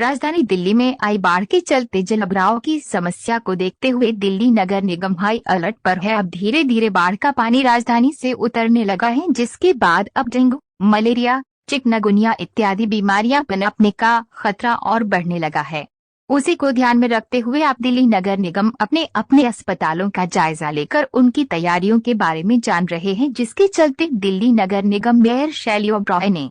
राजधानी दिल्ली में आई बाढ़ के चलते जलभराव की समस्या को देखते हुए दिल्ली नगर निगम हाई अलर्ट पर है। अब धीरे धीरे बाढ़ का पानी राजधानी से उतरने लगा है, जिसके बाद अब डेंगू, मलेरिया, चिकनगुनिया इत्यादि बीमारियां पनपने का खतरा और बढ़ने लगा है। उसी को ध्यान में रखते हुए अब दिल्ली नगर निगम अपने अपने अस्पतालों का जायजा लेकर उनकी तैयारियों के बारे में जान रहे हैं, जिसके चलते दिल्ली नगर निगम मेयर शैली ओबरॉय ने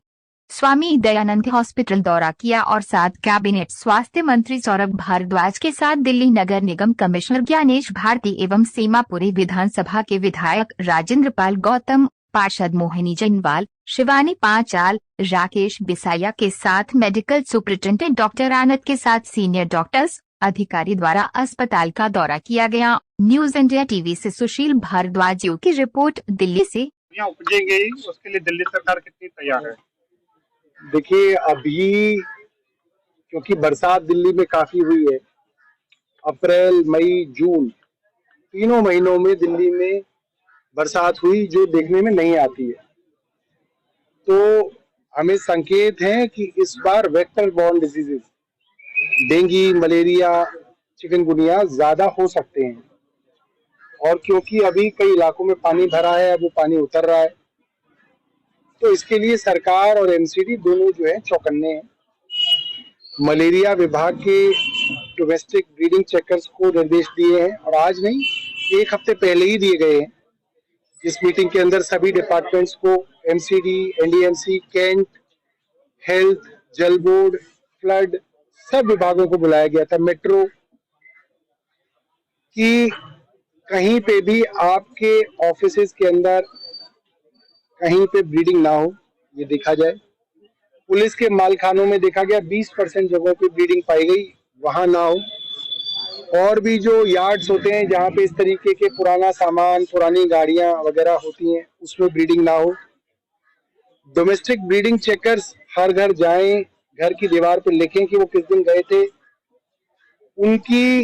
स्वामी दयानंद हॉस्पिटल दौरा किया और साथ कैबिनेट स्वास्थ्य मंत्री सौरभ भारद्वाज के साथ दिल्ली नगर निगम कमिश्नर ज्ञानेश भारती एवं सीमापुरी विधानसभा के विधायक राजेंद्र पाल गौतम, पार्षद मोहिनी जैनवाल, शिवानी पांचाल, राकेश बिसाया के साथ मेडिकल सुपरिटेंडेंट डॉक्टर आनंद के साथ सीनियर डॉक्टर्स अधिकारी द्वारा अस्पताल का दौरा किया गया। न्यूज इंडिया टीवी से सुशील भारद्वाज की रिपोर्ट दिल्ली से। उपजेंगे उसके लिए दिल्ली सरकार कितनी तैयार है? देखिए, अभी क्योंकि बरसात दिल्ली में काफी हुई है, अप्रैल, मई, जून तीनों महीनों में दिल्ली में बरसात हुई जो देखने में नहीं आती है, तो हमें संकेत है कि इस बार vector borne diseases, dengue, malaria, chikungunya ज्यादा हो सकते हैं। और क्योंकि अभी कई इलाकों में पानी भरा है, अब वो पानी उतर रहा है, तो इसके लिए सरकार और एमसीडी दोनों जो है चौकन्ने हैं। मलेरिया विभाग के डोमेस्टिक ब्रीडिंग चेकर्स को निर्देश दिए हैं, और आज नहीं, एक हफ्ते पहले ही दिए गए हैं। इस मीटिंग के अंदर सभी डिपार्टमेंट्स को, एमसीडी, एनडीएमसी, कैंट, हेल्थ, जल बोर्ड, फ्लड, सब विभागों को बुलाया गया था। मेट्रो की कहीं पे भी आपके ऑफिसेज के अंदर कहीं पे ब्रीडिंग ना हो, ये देखा जाए। पुलिस के मालखानों में देखा गया 20% जगहों पे ब्रीडिंग पाई गई, वहां ना हो। और भी जो यार्ड्स होते हैं जहाँ पे इस तरीके के पुराना सामान, पुरानी गाड़ियां वगैरह होती हैं, उसमें ब्रीडिंग ना हो। डोमेस्टिक ब्रीडिंग चेकर्स हर घर जाएं, घर की दीवार पे लिखें कि वो किस दिन गए थे, उनकी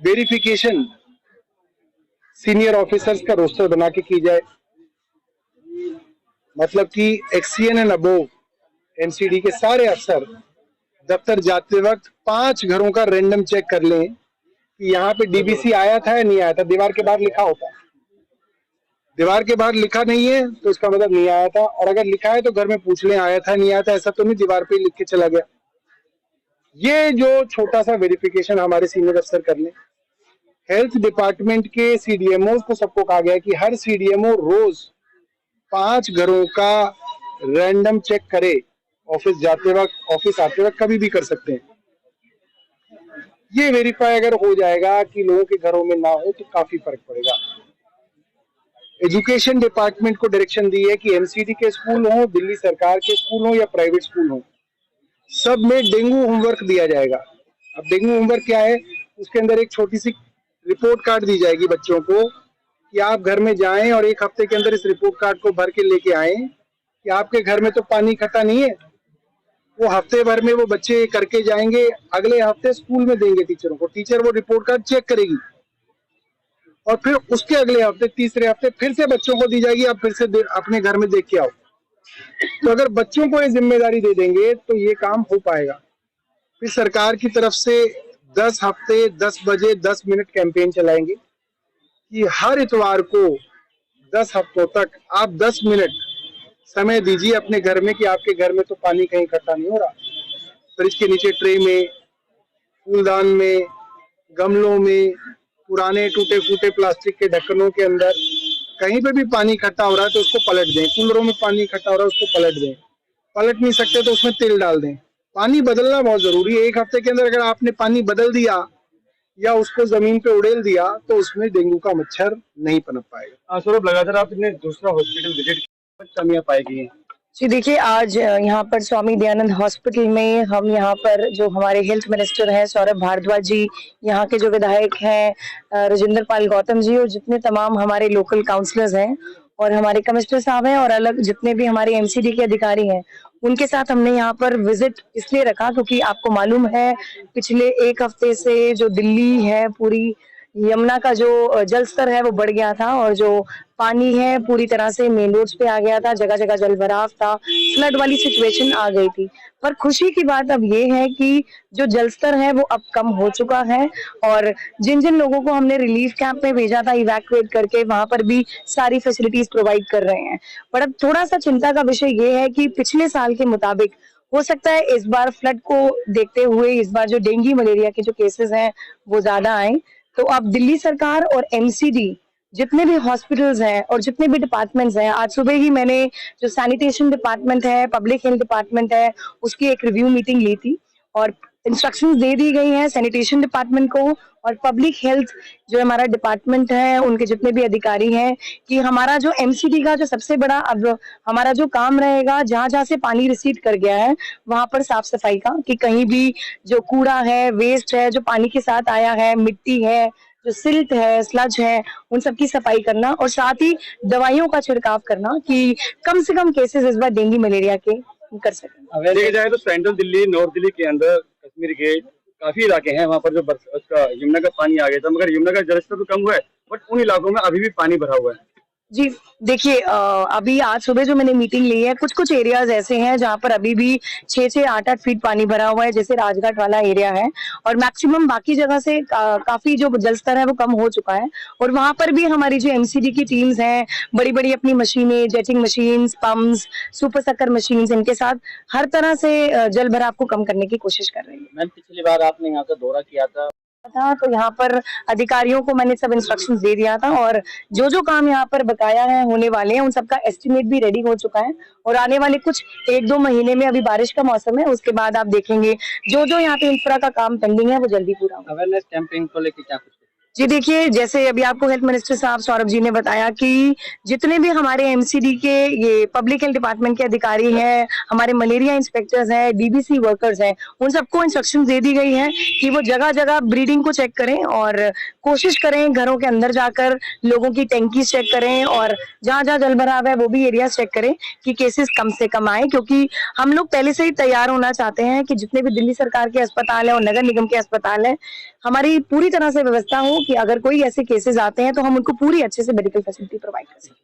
वेरिफिकेशन सीनियर ऑफिसर्स का रोस्टर बना के की जाए। मतलब कि एक्सीएन एंड अबोव एमसीडी के सारे अफसर दफ्तर जाते वक्त 5 घरों का रैंडम चेक कर लें कि यहाँ पे डीबीसी आया था या नहीं आया था। दीवार के बाहर लिखा होता है, दीवार के बाहर लिखा नहीं है तो इसका मतलब नहीं आया था, और अगर लिखा है तो घर में पूछ लें आया था नहीं आया था, ऐसा तो नहीं दीवार पे लिख के चला गया। ये जो छोटा सा वेरिफिकेशन हमारे सीनियर अफसर कर लें। हेल्थ डिपार्टमेंट के सीडीएमओ को सबको कहा गया है कि हर सीडीएमओ रोज 5 घरों का रैंडम चेक करे। ऑफिस जाते वक्त, ऑफिस आते वक्त, कभी भी कर सकते हैं। ये वेरीफाई अगर हो जाएगा कि लोगों के घरों में ना हो तो काफी फर्क पड़ेगा। एजुकेशन डिपार्टमेंट को डायरेक्शन दी है कि एमसीडी के स्कूल हो, दिल्ली सरकार के स्कूल हो या प्राइवेट स्कूल हो, सब में डेंगू होमवर्क दिया जाएगा। अब डेंगू होमवर्क क्या है? उसके अंदर एक छोटी सी रिपोर्ट कार्ड दी जाएगी बच्चों को कि आप घर में जाएं और एक हफ्ते के अंदर इस रिपोर्ट कार्ड को भर के लेके आएं कि आपके घर में तो पानी इकट्ठा नहीं है। वो हफ्ते भर में वो बच्चे करके जाएंगे, अगले हफ्ते स्कूल में देंगे टीचरों को, टीचर वो रिपोर्ट कार्ड चेक करेगी, और फिर उसके अगले हफ्ते, तीसरे हफ्ते फिर से बच्चों को दी जाएगी, आप फिर से अपने घर में देख के आओ। तो अगर बच्चों को ये जिम्मेदारी दे देंगे तो ये काम हो पाएगा। फिर सरकार की तरफ से 10 हफ्ते 10 बजे 10 मिनट कैंपेन चलाएंगे कि हर इतवार को 10 हफ्तों तक आप 10 मिनट समय दीजिए अपने घर में कि आपके घर में तो पानी कहीं इकट्ठा नहीं हो रहा। फ्रिज के नीचे ट्रे में, फूलदान में, गमलों में, पुराने टूटे फूटे प्लास्टिक के ढक्कनों के अंदर कहीं पे भी पानी इकट्ठा हो रहा है तो उसको पलट दें। कूलरों में पानी इकट्ठा हो रहा है उसको पलट दें। पलट नहीं सकते तो उसमें तेल डाल दें। पानी बदलना बहुत जरूरी है। एक हफ्ते के अंदर अगर आपने पानी बदल दिया या उसको जमीन पे उड़ेल दिया तो उसमें डेंगू का मच्छर नहीं पनप पाएगा। सौरभ, लगातार आपने दूसरा हॉस्पिटल विजिट किया, कमियां पाई गई हैं? जी देखिए, आज यहाँ पर स्वामी दयानंद हॉस्पिटल में हम यहाँ पर जो हमारे हेल्थ मिनिस्टर हैं सौरभ भारद्वाज जी, यहाँ के जो विधायक हैं राजेंद्र पाल गौतम जी, और जितने तमाम हमारे लोकल काउंसलर्स हैं और हमारे कमिश्नर साहब हैं और अलग जितने भी हमारे एमसीडी के अधिकारी हैं, उनके साथ हमने यहाँ पर विजिट इसलिए रखा क्योंकि आपको मालूम है पिछले 1 हफ्ते से जो दिल्ली है पूरी, यमुना का जो जल स्तर है वो बढ़ गया था और जो पानी है पूरी तरह से मेन रोड्स पे आ गया था, जगह जगह जल भराव था, फ्लड वाली सिचुएशन आ गई थी। पर खुशी की बात अब ये है कि जो जल स्तर है वो अब कम हो चुका है और जिन जिन लोगों को हमने रिलीफ कैंप में भेजा था इवैक्यूएट करके, वहां पर भी सारी फैसिलिटीज प्रोवाइड कर रहे हैं। पर अब थोड़ा सा चिंता का विषय ये है कि पिछले साल के मुताबिक हो सकता है इस बार फ्लड को देखते हुए इस बार जो डेंगू मलेरिया के जो केसेस हैं वो ज्यादा आए। तो अब दिल्ली सरकार और एमसीडी जितने भी हॉस्पिटल्स हैं और जितने भी डिपार्टमेंट्स हैं, आज सुबह ही मैंने जो सैनिटेशन डिपार्टमेंट है, पब्लिक हेल्थ डिपार्टमेंट है, उसकी एक रिव्यू मीटिंग ली थी और इंस्ट्रक्शंस दे दी गई हैं सैनिटेशन डिपार्टमेंट को और पब्लिक हेल्थ जो हमारा डिपार्टमेंट है उनके जितने भी अधिकारी हैं कि हमारा जो एमसीडी का जो सबसे बड़ा अब हमारा जो काम रहेगा, जहां जहां से पानी रिसीड कर गया है वहां पर साफ सफाई का, कि कहीं भी जो कूड़ा है, वेस्ट है, जो पानी के साथ आया है, मिट्टी है, जो सिल्ट है, स्लज है, उन सब की सफाई करना और साथ ही दवाइयों का छिड़काव करना कि कम से कम केसेस इस बार डेंगू मलेरिया के कर सकें। अगर देखा जाए तो सेंट्रल दिल्ली, नॉर्थ दिल्ली के अंदर कश्मीर गेट काफी इलाके हैं, वहाँ पर जो उसका यमुना का पानी आ गया था, मगर यमुना का जलस्तर तो कम हुआ है, बट उन इलाकों में अभी भी पानी भरा हुआ है। जी देखिए, अभी आज सुबह जो मैंने मीटिंग ली है, कुछ कुछ एरियाज ऐसे हैं जहां पर अभी भी 6-8 फीट पानी भरा हुआ है, जैसे राजघाट वाला एरिया है और मैक्सिमम बाकी जगह से काफी जो जलस्तर है वो कम हो चुका है और वहां पर भी हमारी जो एमसीडी की टीम्स हैं, बड़ी बड़ी अपनी मशीनें, jetting machines, pumps, super sucker machines, इनके साथ हर तरह से जल भराव को कम करने की कोशिश कर रही है। मैम, पिछली बार आपने यहाँ का दौरा किया था तो यहाँ पर अधिकारियों को मैंने सब इंस्ट्रक्शंस दे दिया था और जो जो काम यहाँ पर बकाया है होने वाले हैं उन सबका एस्टिमेट भी रेडी हो चुका है और आने वाले कुछ 1-2 महीने में, अभी बारिश का मौसम है, उसके बाद आप देखेंगे जो जो यहाँ पे इंफ्रा का काम पेंडिंग है वो जल्दी पूरा होगा। अवेयरनेस कैंपेन को लेकर क्या कुछ? जी देखिए, जैसे अभी आपको हेल्थ मिनिस्टर साहब सौरभ जी ने बताया कि जितने भी हमारे एमसीडी के ये पब्लिक हेल्थ डिपार्टमेंट के अधिकारी हैं, हमारे मलेरिया इंस्पेक्टर्स हैं, डीबीसी वर्कर्स हैं, उन सबको इंस्ट्रक्शन दे दी गई है कि वो जगह जगह ब्रीडिंग को चेक करें और कोशिश करें घरों के अंदर जाकर लोगों की टैंकीज चेक करें और जहां जहां जल भराव है वो भी एरिया चेक करें कि केसेस कम से कम आए, क्योंकि हम लोग पहले से ही तैयार होना चाहते हैं कि जितने भी दिल्ली सरकार के अस्पताल है और नगर निगम के अस्पताल है, हमारी पूरी तरह से व्यवस्था हो कि अगर कोई ऐसे केसेस आते हैं तो हम उनको पूरी अच्छे से मेडिकल फैसिलिटी प्रोवाइड कर सकें।